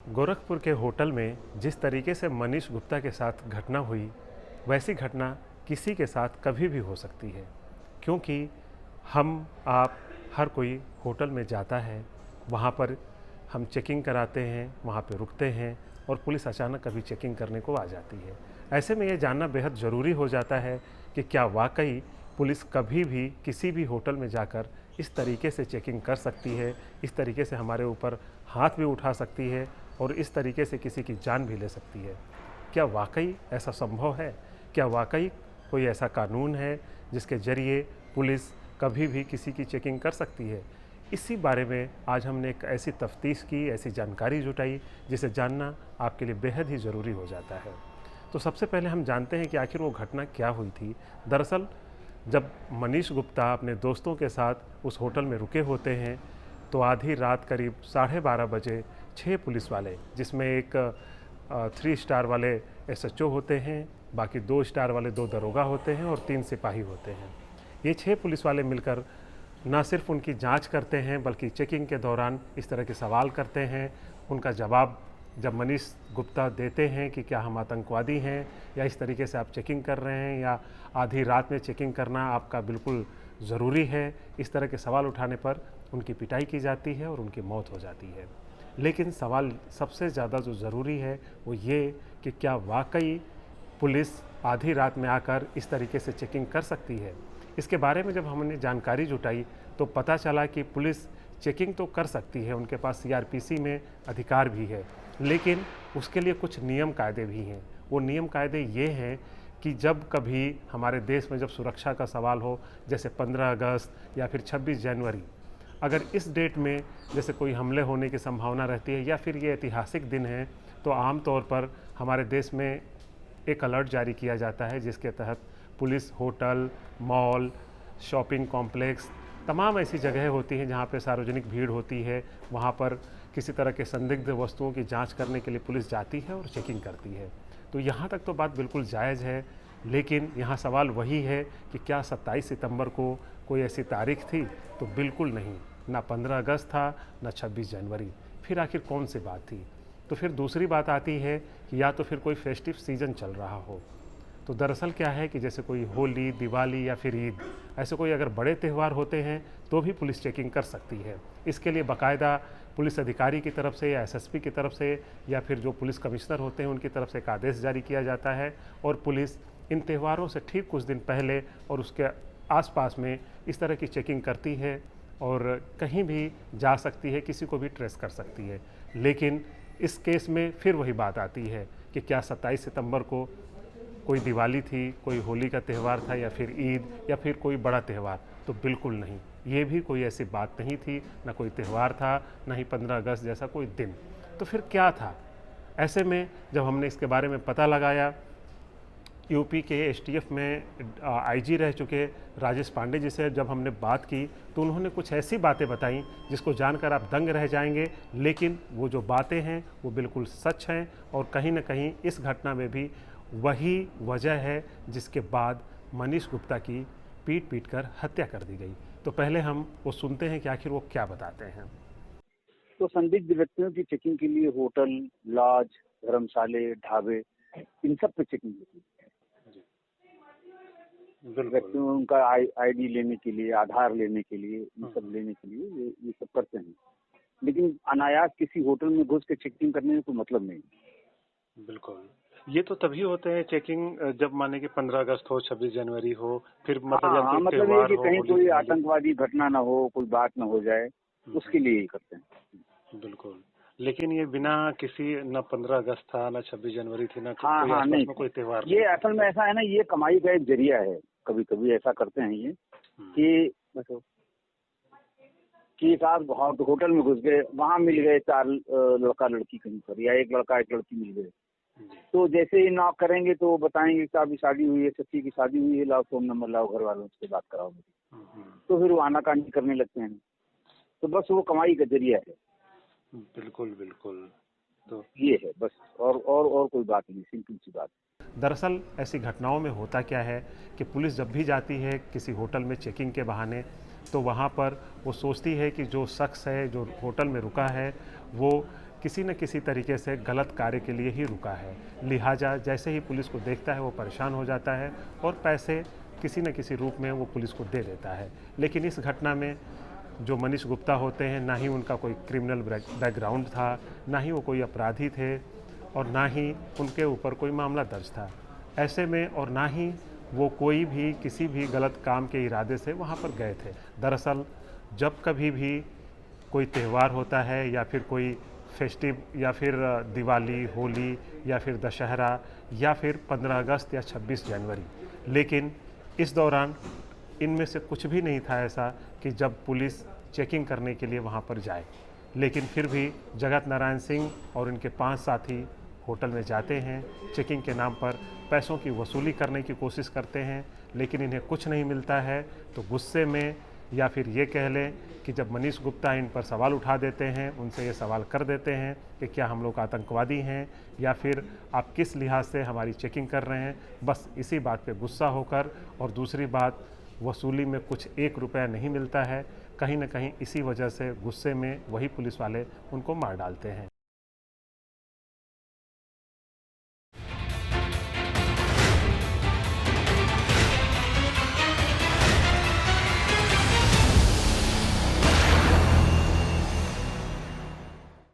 गोरखपुर के होटल में जिस तरीके से मनीष गुप्ता के साथ घटना हुई, वैसी घटना किसी के साथ कभी भी हो सकती है। क्योंकि हम आप हर कोई होटल में जाता है, वहाँ पर हम चेकिंग कराते हैं, वहाँ पे रुकते हैं और पुलिस अचानक कभी चेकिंग करने को आ जाती है। ऐसे में ये जानना बेहद ज़रूरी हो जाता है कि क्या वाकई पुलिस कभी भी किसी भी होटल में जाकर इस तरीके से चेकिंग कर सकती है, इस तरीके से हमारे ऊपर हाथ भी उठा सकती है और इस तरीके से किसी की जान भी ले सकती है। क्या वाकई ऐसा संभव है? क्या वाकई कोई ऐसा कानून है जिसके ज़रिए पुलिस कभी भी किसी की चेकिंग कर सकती है? इसी बारे में आज हमने एक ऐसी तफ्तीश की, ऐसी जानकारी जुटाई जिसे जानना आपके लिए बेहद ही ज़रूरी हो जाता है। तो सबसे पहले हम जानते हैं कि आखिर वो घटना क्या हुई थी। दरअसल जब मनीष गुप्ता अपने दोस्तों के साथ उस होटल में रुके होते हैं, तो आधी रात करीब 12:30 बजे 6 पुलिस वाले, जिसमें एक 3 स्टार वाले एसएचओ होते हैं, बाकी 2 स्टार वाले 2 दरोगा होते हैं और 3 सिपाही होते हैं। ये 6 पुलिस वाले मिलकर ना सिर्फ उनकी जांच करते हैं, बल्कि चेकिंग के दौरान इस तरह के सवाल करते हैं। उनका जवाब जब मनीष गुप्ता देते हैं कि क्या हम आतंकवादी हैं, या इस तरीके से आप चेकिंग कर रहे हैं, या आधी रात में चेकिंग करना आपका बिल्कुल ज़रूरी है, इस तरह के सवाल उठाने पर उनकी पिटाई की जाती है और उनकी मौत हो जाती है। लेकिन सवाल सबसे ज़्यादा जो ज़रूरी है वो ये कि क्या वाकई पुलिस आधी रात में आकर इस तरीके से चेकिंग कर सकती है। इसके बारे में जब हमने जानकारी जुटाई तो पता चला कि पुलिस चेकिंग तो कर सकती है, उनके पास सीआरपीसी में अधिकार भी है, लेकिन उसके लिए कुछ नियम कायदे भी हैं। वो नियम कायदे ये हैं कि जब कभी हमारे देश में जब सुरक्षा का सवाल हो, जैसे 15 अगस्त या फिर 26 जनवरी, अगर इस डेट में जैसे कोई हमले होने की संभावना रहती है या फिर ये ऐतिहासिक दिन है, तो आम तौर पर हमारे देश में एक अलर्ट जारी किया जाता है, जिसके तहत police hotel, mall, shopping complex, तमाम ऐसी जगह होती हैं जहाँ पे सार्वजनिक भीड़ होती है, वहाँ पर किसी तरह के संदिग्ध वस्तुओं की जांच करने के लिए पुलिस जाती है और चेकिंग करती है। तो यहाँ तक तो बात बिल्कुल जायज़ है, लेकिन यहाँ सवाल वही है कि क्या 27 सितंबर को कोई ऐसी तारीख थी? तो बिल्कुल नहीं। ना 15 अगस्त था, ना 26 जनवरी। फिर आखिर कौन सी बात थी? तो फिर दूसरी बात आती है कि या तो फिर कोई फेस्टिव सीज़न चल रहा हो। तो दरअसल क्या है कि जैसे कोई होली, दिवाली या फिर ईद, ऐसे कोई अगर बड़े त्यौहार होते हैं तो भी पुलिस चेकिंग कर सकती है। इसके लिए बाकायदा पुलिस अधिकारी की तरफ से या एसएसपी की तरफ से या फिर जो पुलिस कमिश्नर होते हैं उनकी तरफ से एक आदेश जारी किया जाता है और पुलिस इन त्योहारों से ठीक कुछ दिन पहले और उसके आसपास में इस तरह की चेकिंग करती है और कहीं भी जा सकती है, किसी को भी ट्रेस कर सकती है। लेकिन इस केस में फिर वही बात आती है कि क्या 27 सितंबर को कोई दिवाली थी, कोई होली का त्यौहार था या फिर ईद या फिर कोई बड़ा त्यौहार? तो बिल्कुल नहीं, ये भी कोई ऐसी बात नहीं थी, ना कोई त्यौहार था, ना ही 15 अगस्त जैसा कोई दिन। तो फिर क्या था? ऐसे में जब हमने इसके बारे में पता लगाया, यूपी के एसटीएफ में आईजी रह चुके राजेश पांडे जी से जब हमने बात की तो उन्होंने कुछ ऐसी बातें बताई जिसको जानकर आप दंग रह जाएंगे। लेकिन वो जो बातें हैं वो बिल्कुल सच हैं और कहीं ना कहीं इस घटना में भी वही वजह है जिसके बाद मनीष गुप्ता की पीट पीट कर हत्या कर दी गई। तो पहले हम वो सुनते हैं कि आखिर वो क्या बताते हैं। तो संदिग्ध व्यक्तियों की चेकिंग के लिए होटल, लॉज, धर्मशाले, ढाबे, इन सब पे चेकिंग होती है। व्यक्तियों उनका आईडी लेने के लिए, आधार लेने के लिए, इन सब लेने के लिए ये सब करते हैं। लेकिन अनायास किसी होटल में घुस के चेकिंग करने में कोई मतलब नहीं। बिल्कुल, ये तो तभी होते हैं चेकिंग जब माने कि 15 अगस्त हो, 26 जनवरी हो, फिर मतलब जब कोई मतलब ये त्योहार कि हो, कहीं होली कोई दिवाली। आतंकवादी घटना ना हो, कोई बात ना हो जाए, उसके लिए ही करते हैं। बिल्कुल, लेकिन ये बिना किसी, न 15 अगस्त था, न 26 जनवरी थी, न कोई हाँ आसपास नहीं, में कोई त्योहार ये नहीं था। असल में ऐसा है ना, ये कमाई का एक जरिया है। कभी कभी ऐसा करते हैं ये कि एक आध होटल में घुस गए, वहाँ मिल गए 4 लड़का लड़की कहीं पर, या एक लड़का एक लड़की मिल गए, तो जैसे ही नॉक करेंगे तो बताएंगे कि अभी शादी हुई है, सच्ची की शादी हुई है, लाओ फोन नंबर लाओ, घर वालों से बात कराओ मुझे। तो फिर वो आनाकानी करने लगते हैं। तो बस वो कमाई का जरिया है। बिल्कुल बिल्कुल, तो ये है बस, और कोई बात नहीं, सिंपल सी बात। दरअसल ऐसी घटनाओं में होता क्या है कि पुलिस जब भी जाती है किसी होटल में चेकिंग के बहाने, तो वहाँ पर वो सोचती है कि जो शख्स है जो होटल में रुका है वो किसी न किसी तरीके से गलत कार्य के लिए ही रुका है। लिहाजा जैसे ही पुलिस को देखता है वो परेशान हो जाता है और पैसे किसी न किसी रूप में वो पुलिस को दे देता है। लेकिन इस घटना में जो मनीष गुप्ता होते हैं, ना ही उनका कोई क्रिमिनल बैकग्राउंड था, ना ही वो कोई अपराधी थे और ना ही उनके ऊपर कोई मामला दर्ज था। ऐसे में और ना ही वो कोई भी किसी भी गलत काम के इरादे से वहाँ पर गए थे। दरअसल जब कभी भी कोई त्यौहार होता है या फिर कोई फेस्टिव या फिर दिवाली, होली या फिर दशहरा या फिर 15 अगस्त या 26 जनवरी, लेकिन इस दौरान इनमें से कुछ भी नहीं था ऐसा कि जब पुलिस चेकिंग करने के लिए वहाँ पर जाए। लेकिन फिर भी जगत नारायण सिंह और इनके 5 साथी होटल में जाते हैं, चेकिंग के नाम पर पैसों की वसूली करने की कोशिश करते हैं, लेकिन इन्हें कुछ नहीं मिलता है। तो गुस्से में या फिर ये कह लें कि जब मनीष गुप्ता इन पर सवाल उठा देते हैं, उनसे ये सवाल कर देते हैं कि क्या हम लोग आतंकवादी हैं या फिर आप किस लिहाज से हमारी चेकिंग कर रहे हैं, बस इसी बात पे गुस्सा होकर, और दूसरी बात वसूली में कुछ 1 रुपया नहीं मिलता है, कहीं ना कहीं इसी वजह से गुस्से में वही पुलिस वाले उनको मार डालते हैं।